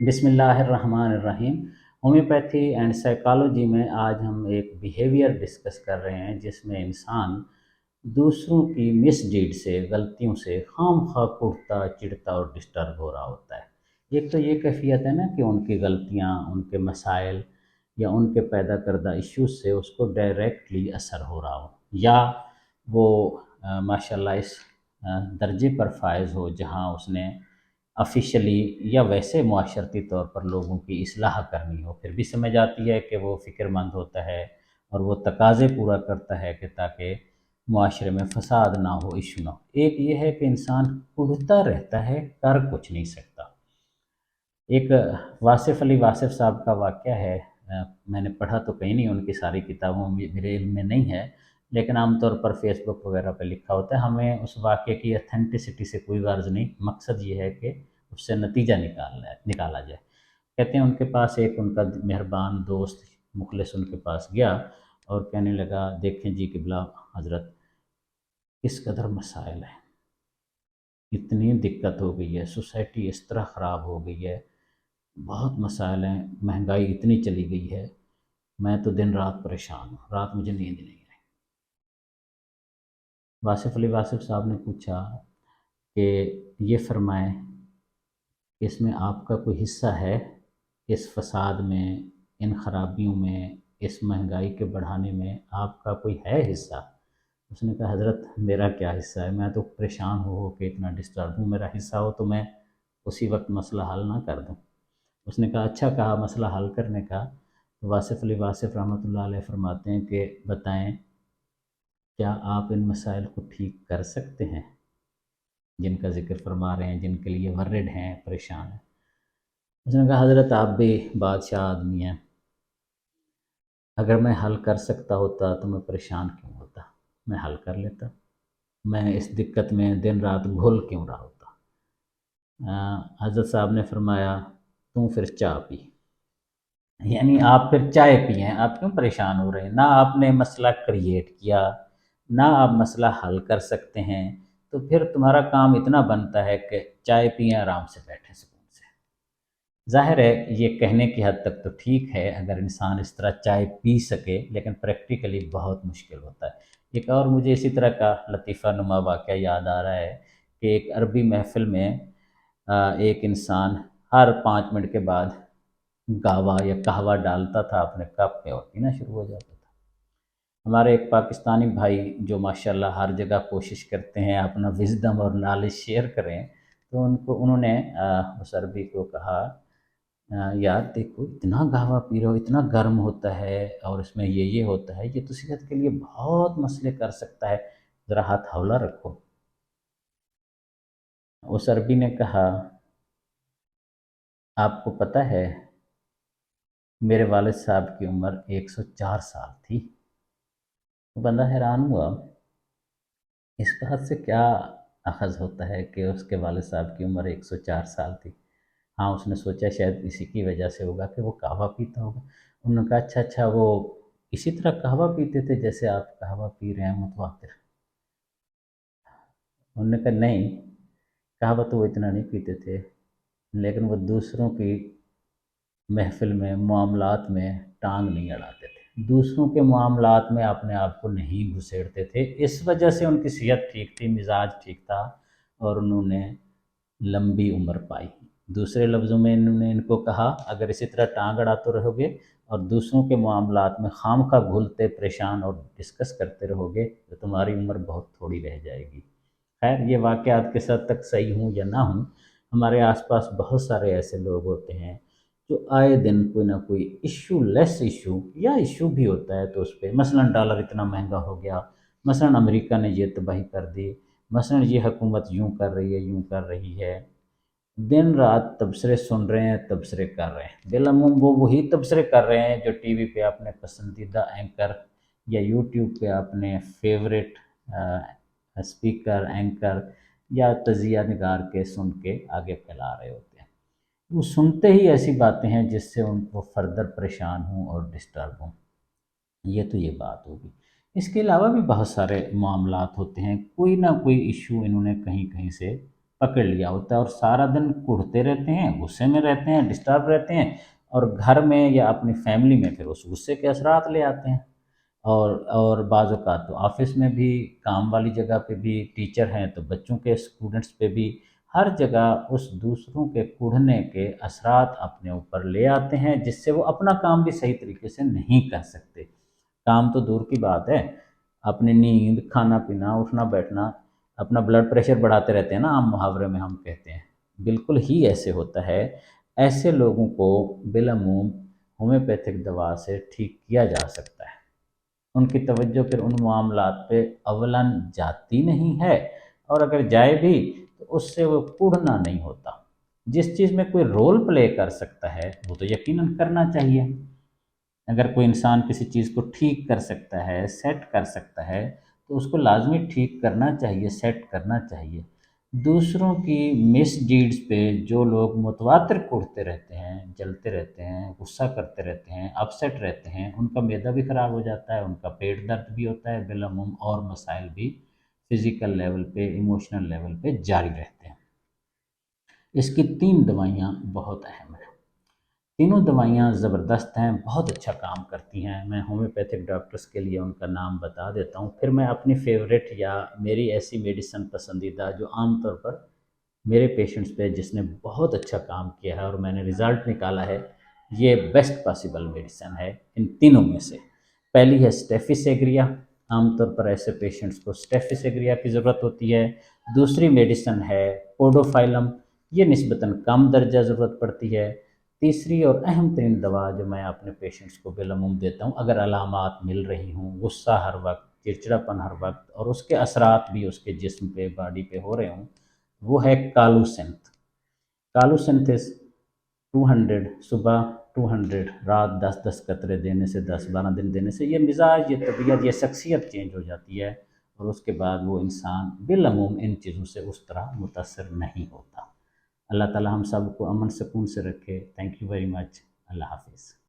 بسم اللہ الرحمن الرحیم۔ ہومیوپیتھی اینڈ سائیکالوجی میں آج ہم ایک بیہیویئر ڈسکس کر رہے ہیں جس میں انسان دوسروں کی مس ڈیڈ سے، غلطیوں سے خام خواہ اٹھتا چڑھتا اور ڈسٹرب ہو رہا ہوتا ہے۔ ایک تو یہ کیفیت ہے نا کہ ان کی غلطیاں، ان کے مسائل یا ان کے پیدا کردہ ایشوز سے اس کو ڈائریکٹلی اثر ہو رہا ہو، یا وہ ماشاءاللہ اس درجے پر فائز ہو جہاں اس نے آفیشلی یا ویسے معاشرتی طور پر لوگوں کی اصلاح کرنی ہو، پھر بھی سمجھ آتی ہے کہ وہ فکر مند ہوتا ہے اور وہ تقاضے پورا کرتا ہے کہ تاکہ معاشرے میں فساد نہ ہو، ایشو نہ ہو۔ ایک یہ ہے کہ انسان اڑتا رہتا ہے، کر کچھ نہیں سکتا۔ ایک واصف علی واصف صاحب کا واقعہ ہے، میں نے پڑھا تو کہیں نہیں، ان کی ساری کتابوں میں میرے علم میں نہیں ہے، لیکن عام طور پر فیس بک وغیرہ پہ لکھا ہوتا ہے۔ ہمیں اس واقعے کی اتھینٹسٹی سے کوئی غرض نہیں، مقصد یہ ہے کہ اس سے نتیجہ نکالا جائے۔ کہتے ہیں ان کے پاس ایک ان کا مہربان دوست مخلص ان کے پاس گیا اور کہنے لگا، دیکھیں جی قبلہ حضرت، اس قدر مسائل ہیں، اتنی دقت ہو گئی ہے، سوسائٹی اس طرح خراب ہو گئی ہے، بہت مسائل ہیں، مہنگائی اتنی چلی گئی ہے، میں تو دن رات پریشان ہوں، رات مجھے نیند نہیں آئی۔ واصف علی واصف صاحب نے پوچھا کہ یہ فرمائیں کہ اس میں آپ کا کوئی حصہ ہے، اس فساد میں، ان خرابیوں میں، اس مہنگائی کے بڑھانے میں آپ کا کوئی ہے حصہ؟ اس نے کہا، حضرت میرا کیا حصہ ہے، میں تو پریشان ہو کے اتنا ڈسٹرب ہوں، میرا حصہ ہو تو میں اسی وقت مسئلہ حل نہ کر دوں۔ اس نے کہا، اچھا کہا مسئلہ حل کرنے کا۔ تو واصف علی واصف رحمۃ اللہ علیہ فرماتے ہیں کہ بتائیں کیا آپ ان مسائل کو ٹھیک کر سکتے ہیں جن کا ذکر فرما رہے ہیں، جن کے لیے ورڈ ہیں، پریشان ہیں؟ اس نے کہا، حضرت آپ بھی بادشاہ آدمی ہیں، اگر میں حل کر سکتا ہوتا تو میں پریشان کیوں ہوتا، میں حل کر لیتا، میں اس دقت میں دن رات گھل کیوں رہا ہوتا۔ حضرت صاحب نے فرمایا، تم پھر چائے پی، یعنی آپ پھر چائے پئیں، آپ کیوں پریشان ہو رہے ہیں؟ نہ آپ نے مسئلہ کریٹ کیا، نہ آپ مسئلہ حل کر سکتے ہیں، تو پھر تمہارا کام اتنا بنتا ہے کہ چائے پئیں، آرام سے بیٹھیں سکون سے۔ ظاہر ہے یہ کہنے کی حد تک تو ٹھیک ہے اگر انسان اس طرح چائے پی سکے، لیکن پریکٹیکلی بہت مشکل ہوتا ہے۔ ایک اور مجھے اسی طرح کا لطیفہ نما واقعہ یاد آ رہا ہے کہ ایک عربی محفل میں ایک انسان ہر 5 منٹ کے بعد گاوا یا قہوہ ڈالتا تھا اپنے کپ میں اور پینا شروع ہو جاتا تھا۔ ہمارے ایک پاکستانی بھائی جو ماشاءاللہ ہر جگہ کوشش کرتے ہیں اپنا وزڈم اور نالج شیئر کریں، تو انہوں نے اس عربی کو کہا، یار دیکھو اتنا قہوہ پی رہے ہو، اتنا گرم ہوتا ہے اور اس میں یہ ہوتا ہے، یہ تو صحت کے لیے بہت مسئلے کر سکتا ہے، ذرا ہاتھ ہولہ رکھو۔ اس عربی نے کہا، آپ کو پتہ ہے میرے والد صاحب کی عمر 104 سال تھی۔ وہ بندہ حیران ہوا، اس بات سے کیا اخذ ہوتا ہے کہ اس کے والد صاحب کی عمر 104 سال تھی؟ ہاں، اس نے سوچا شاید اسی کی وجہ سے ہوگا کہ وہ قہوہ پیتا ہوگا۔ انہوں نے کہا، اچھا وہ اسی طرح قہوہ پیتے تھے جیسے آپ قہوہ پی رہے ہیں متواتر؟ انہوں نے کہا، نہیں، قہوہ تو وہ اتنا نہیں پیتے تھے، لیکن وہ دوسروں کی محفل میں، معاملات میں ٹانگ نہیں اڑاتے تھے، دوسروں کے معاملات میں اپنے آپ کو نہیں گھسیڑتے تھے، اس وجہ سے ان کی صحت ٹھیک تھی، مزاج ٹھیک تھا اور انہوں نے لمبی عمر پائی۔ دوسرے لفظوں میں انہوں نے ان کو کہا، اگر اسی طرح ٹانگ اڑاتے رہو گے اور دوسروں کے معاملات میں خام خواہ گھلتے پریشان اور ڈسکس کرتے رہو گے تو تمہاری عمر بہت تھوڑی رہ جائے گی۔ خیر، یہ واقعات کس حد تک صحیح ہوں یا نہ ہوں، ہمارے آس پاس بہت سارے ایسے لوگ ہوتے ہیں جو آئے دن کوئی نہ کوئی ایشو لیس ایشو یا ایشو بھی ہوتا ہے تو اس پہ، مثلا ڈالر اتنا مہنگا ہو گیا، مثلا امریکہ نے یہ تباہی کر دی، مثلا یہ حکومت یوں کر رہی ہے، یوں کر رہی ہے، دن رات تبصرے سن رہے ہیں، تبصرے کر رہے ہیں، بالعموم وہ وہی تبصرے کر رہے ہیں جو ٹی وی پہ اپنے پسندیدہ اینکر یا یوٹیوب پہ اپنے فیوریٹ اسپیکر، اینکر یا تجزیہ نگار کے سن کے آگے پھیلا رہے ہوتے ہیں۔ وہ سنتے ہی ایسی باتیں ہیں جس سے ان کو فردر پریشان ہوں اور ڈسٹرب ہوں۔ یہ تو یہ بات ہوگی۔ اس کے علاوہ بھی بہت سارے معاملات ہوتے ہیں، کوئی نہ کوئی ایشو انہوں نے کہیں کہیں سے پکڑ لیا ہوتا ہے اور سارا دن کڑھتے رہتے ہیں، غصے میں رہتے ہیں، ڈسٹرب رہتے ہیں، اور گھر میں یا اپنی فیملی میں پھر اس غصے کے اثرات لے آتے ہیں۔ اور بعض اوقات تو آفس میں بھی، کام والی جگہ پہ بھی، ٹیچر ہیں تو بچوں کے اسٹوڈنٹس پہ بھی، ہر جگہ اس دوسروں کے کڑھنے کے اثرات اپنے اوپر لے آتے ہیں، جس سے وہ اپنا کام بھی صحیح طریقے سے نہیں کر سکتے۔ کام تو دور کی بات ہے، اپنی نیند، کھانا پینا، اٹھنا بیٹھنا، اپنا بلڈ پریشر بڑھاتے رہتے ہیں نا، عام محاورے میں ہم کہتے ہیں، بالکل ہی ایسے ہوتا ہے۔ ایسے لوگوں کو بالعموم ہومیوپیتھک دوا سے ٹھیک کیا جا سکتا ہے۔ ان کی توجہ پھر ان معاملات پہ اولاً جاتی نہیں ہے، اور اگر جائے بھی تو اس سے وہ پڑھنا نہیں ہوتا۔ جس چیز میں کوئی رول پلے کر سکتا ہے وہ تو یقیناً کرنا چاہیے۔ اگر کوئی انسان کسی چیز کو ٹھیک کر سکتا ہے، سیٹ کر سکتا ہے، تو اس کو لازمی ٹھیک کرنا چاہیے، سیٹ کرنا چاہیے۔ دوسروں کی مس ڈیڈز پہ جو لوگ متواتر کوڑتے رہتے ہیں، جلتے رہتے ہیں، غصہ کرتے رہتے ہیں، اپسیٹ رہتے ہیں، ان کا معدہ بھی خراب ہو جاتا ہے، ان کا پیٹ درد بھی ہوتا ہے بالعموم، اور مسائل بھی فزیکل لیول پہ، ایموشنل لیول پہ جاری رہتے ہیں۔ اس کی 3 دوائیاں بہت اہم ہیں۔ تینوں دوائیاں زبردست ہیں، بہت اچھا کام کرتی ہیں۔ میں ہومیوپیتھک ڈاکٹرز کے لیے ان کا نام بتا دیتا ہوں، پھر میں اپنی فیوریٹ یا میری ایسی میڈیسن پسندیدہ جو عام طور پر میرے پیشنٹس پہ جس نے بہت اچھا کام کیا ہے اور میں نے رزلٹ نکالا ہے، یہ بیسٹ پاسبل میڈیسن ہے ان تینوں میں سے۔ پہلی ہے اسٹیفس ایگریا، عام طور پر ایسے پیشنٹس کو اسٹیفس ایگریا کی ضرورت ہوتی ہے۔ دوسری میڈیسن ہے پوڈوفائلم، یہ نسبتاً کم درجہ ضرورت پڑتی ہے۔ تیسری اور اہم ترین دوا جو میں اپنے پیشنٹس کو بالعموم دیتا ہوں اگر علامات مل رہی ہوں، غصہ ہر وقت، چڑچڑاپن ہر وقت، اور اس کے اثرات بھی اس کے جسم پہ، باڈی پہ ہو رہے ہوں، وہ ہے کالوسینتھ۔ کالوسینتھس 200 صبح، 200 رات، 10 قطرے دینے سے، 10 12 دن دینے سے یہ مزاج، یہ طبیعت، یہ شخصیت چینج ہو جاتی ہے، اور اس کے بعد وہ انسان بالعموم ان چیزوں سے اس طرح متاثر نہیں ہوتا۔ اللہ تعالی ہم سب کو امن سکون سے رکھے۔ Thank you very much. اللہ حافظ۔